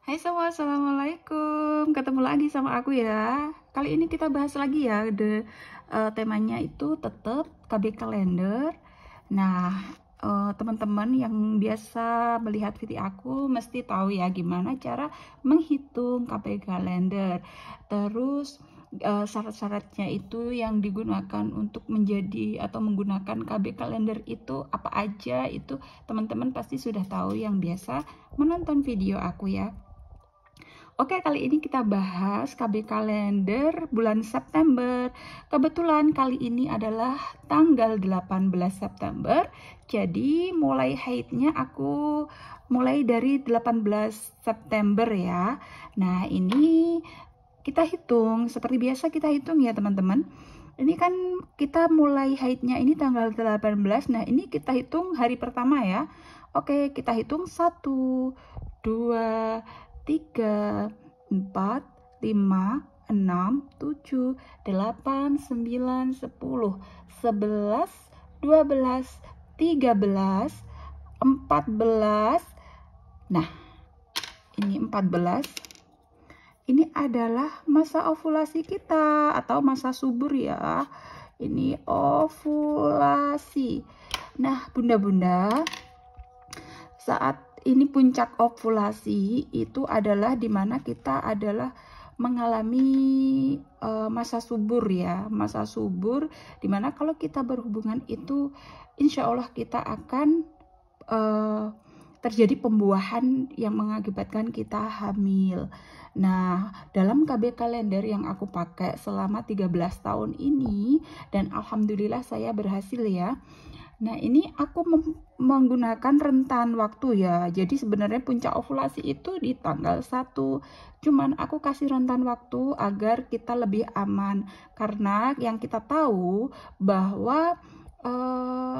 Hai semua, assalamualaikum. Ketemu lagi sama aku ya. Kali ini kita bahas lagi ya. Temanya itu tetap KB kalender. Nah, teman-teman yang biasa melihat video aku mesti tahu ya gimana cara menghitung KB kalender. Terus syarat-syaratnya itu yang digunakan untuk menjadi atau menggunakan KB kalender itu apa aja, itu teman-teman pasti sudah tahu yang biasa menonton video aku ya. Oke, kali ini kita bahas KB kalender bulan September. Kebetulan kali ini adalah tanggal 18 September. Jadi mulai haidnya aku mulai dari 18 September ya. Nah, ini kita hitung seperti biasa, kita hitung ya teman-teman. Ini kan kita mulai haidnya ini tanggal 18. Nah, ini kita hitung hari pertama ya. Oke, kita hitung 1, 2, 3, 4, 5, 6, 7, 8, 9, 10, 11, 12, 13, 14. Nah, ini 14. Ini adalah masa ovulasi kita atau masa subur ya. Ini ovulasi. Nah, bunda-bunda, saat ini puncak ovulasi itu adalah dimana kita adalah mengalami masa subur ya, masa subur dimana kalau kita berhubungan itu insya Allah kita akan terjadi pembuahan yang mengakibatkan kita hamil. Nah, dalam KB kalender yang aku pakai selama 13 tahun ini, dan alhamdulillah saya berhasil ya. Nah, ini aku menggunakan rentan waktu ya. Jadi sebenarnya puncak ovulasi itu di tanggal 1. Cuman aku kasih rentan waktu agar kita lebih aman. Karena yang kita tahu bahwa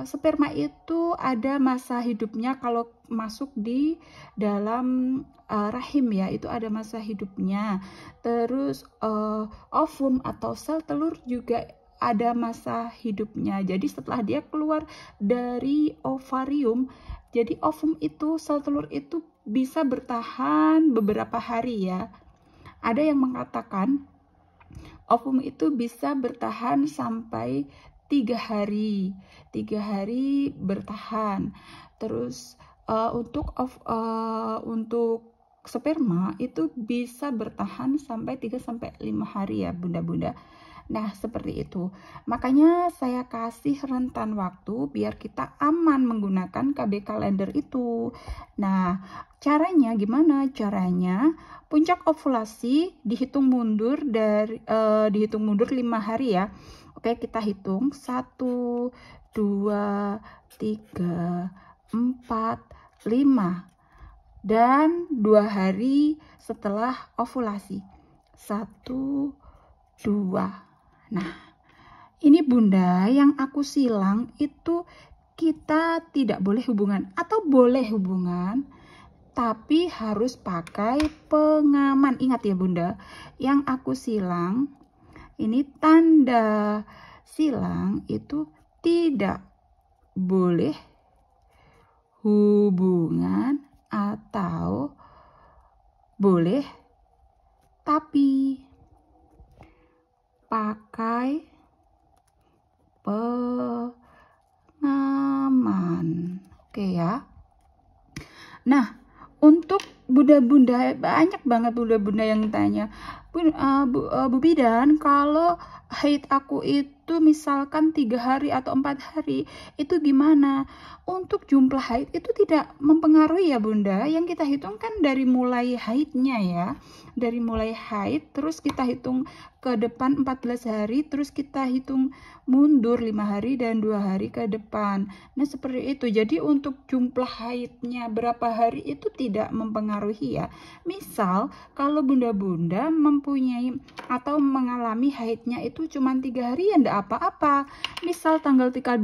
sperma itu ada masa hidupnya kalau masuk di dalam rahim ya, itu ada masa hidupnya. Terus ovum atau sel telur juga ada masa hidupnya. Jadi setelah dia keluar dari ovarium, jadi ovum itu, sel telur itu bisa bertahan beberapa hari ya. Ada yang mengatakan ovum itu bisa bertahan sampai 3 hari. 3 hari bertahan. Terus untuk sperma itu bisa bertahan sampai 3-5 hari ya bunda-bunda. Nah, seperti itu. Makanya saya kasih rentan waktu biar kita aman menggunakan KB kalender itu. Nah, caranya gimana? Caranya puncak ovulasi dihitung mundur dari 5 hari ya. Oke, kita hitung 1, 2, 3, 4, 5. Dan 2 hari setelah ovulasi. 1, 2. Nah, ini bunda yang aku silang itu kita tidak boleh hubungan atau boleh hubungan tapi harus pakai pengaman. Ingat ya bunda, yang aku silang ini tanda silang itu tidak boleh hubungan atau boleh tapi pakai pengaman. Oke ya. Nah, untuk bunda-bunda, banyak banget bunda-bunda yang tanya, Bu Bidan, kalau haid aku itu misalkan 3 hari atau 4 hari, itu gimana? Untuk jumlah haid itu tidak mempengaruhi ya bunda. Yang kita hitung kan dari mulai haidnya ya. Dari mulai haid, terus kita hitung ke depan 14 hari, terus kita hitung mundur 5 hari dan 2 hari ke depan. Nah, seperti itu. Jadi untuk jumlah haidnya berapa hari itu tidak mempengaruhi ya. Misal, kalau bunda-bunda mempunyai atau mengalami haidnya itu cuma 3 hari ya enggak apa-apa. Misal tanggal 18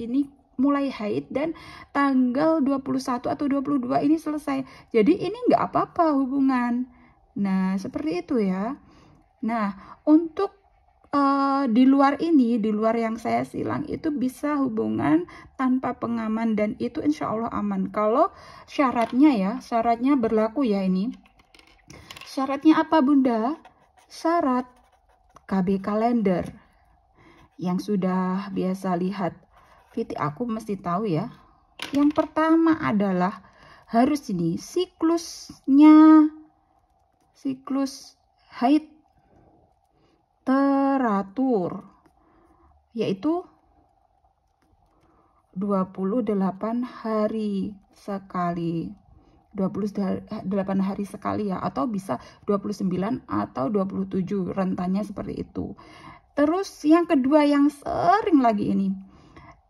ini mulai haid dan tanggal 21 atau 22 ini selesai. Jadi ini enggak apa-apa hubungan. Nah, seperti itu ya. Nah, untuk di luar ini, di luar yang saya silang itu bisa hubungan tanpa pengaman dan itu insya Allah aman. Kalau syaratnya ya, syaratnya berlaku ya ini. Syaratnya apa Bunda? Syarat KB kalender. Yang sudah biasa lihat VT aku mesti tahu ya. Yang pertama adalah harus ini siklusnya, siklus haid teratur, yaitu 28 hari sekali. 28 hari sekali ya, atau bisa 29 atau 27, rentannya seperti itu. Terus yang kedua yang sering lagi ini,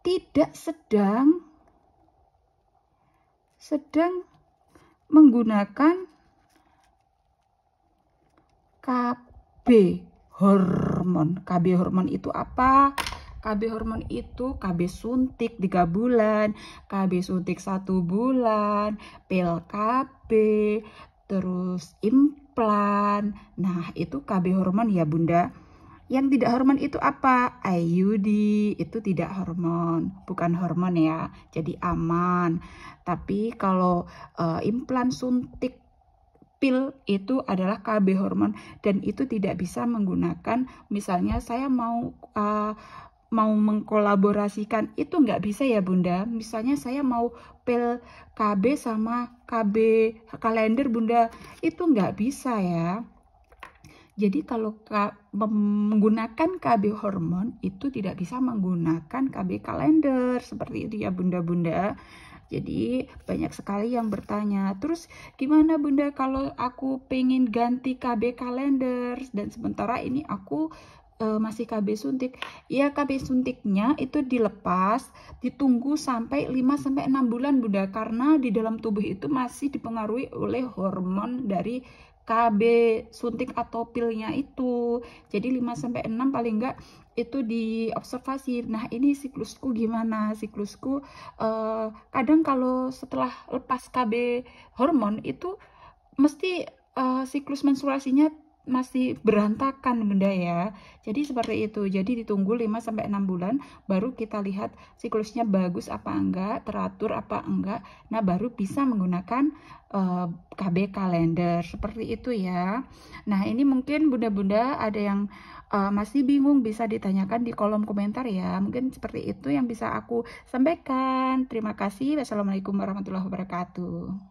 tidak sedang menggunakan KB hormon. KB hormon itu apa? KB hormon itu KB suntik 3 bulan, KB suntik 1 bulan, pil KB, terus implan. Nah, itu KB hormon ya, Bunda. Yang tidak hormon itu apa? IUD, itu tidak hormon, bukan hormon ya, jadi aman. Tapi kalau implan suntik pil itu adalah KB hormon dan itu tidak bisa menggunakan, misalnya saya mau mengkolaborasikan, itu nggak bisa ya Bunda. Misalnya saya mau pil KB sama KB kalender Bunda, itu nggak bisa ya. Jadi kalau menggunakan KB hormon itu tidak bisa menggunakan KB kalender, seperti itu ya Bunda-Bunda. Jadi banyak sekali yang bertanya, terus gimana Bunda kalau aku pengen ganti KB kalender dan sementara ini aku masih KB suntik? Ya, KB suntiknya itu dilepas, ditunggu sampai 5-6 bulan Bunda, karena di dalam tubuh itu masih dipengaruhi oleh hormon dari KB suntik atau pilnya itu. Jadi 5-6 paling enggak itu diobservasi. Nah, ini siklusku gimana? Siklusku kadang kalau setelah lepas KB hormon itu mesti siklus menstruasinya masih berantakan Bunda ya. Jadi seperti itu. Jadi ditunggu 5-6 bulan baru kita lihat siklusnya bagus apa enggak, teratur apa enggak. Nah, baru bisa menggunakan KB kalender seperti itu ya. Nah, ini mungkin Bunda-bunda ada yang masih bingung, bisa ditanyakan di kolom komentar ya. Mungkin seperti itu yang bisa aku sampaikan. Terima kasih. Wassalamualaikum warahmatullahi wabarakatuh.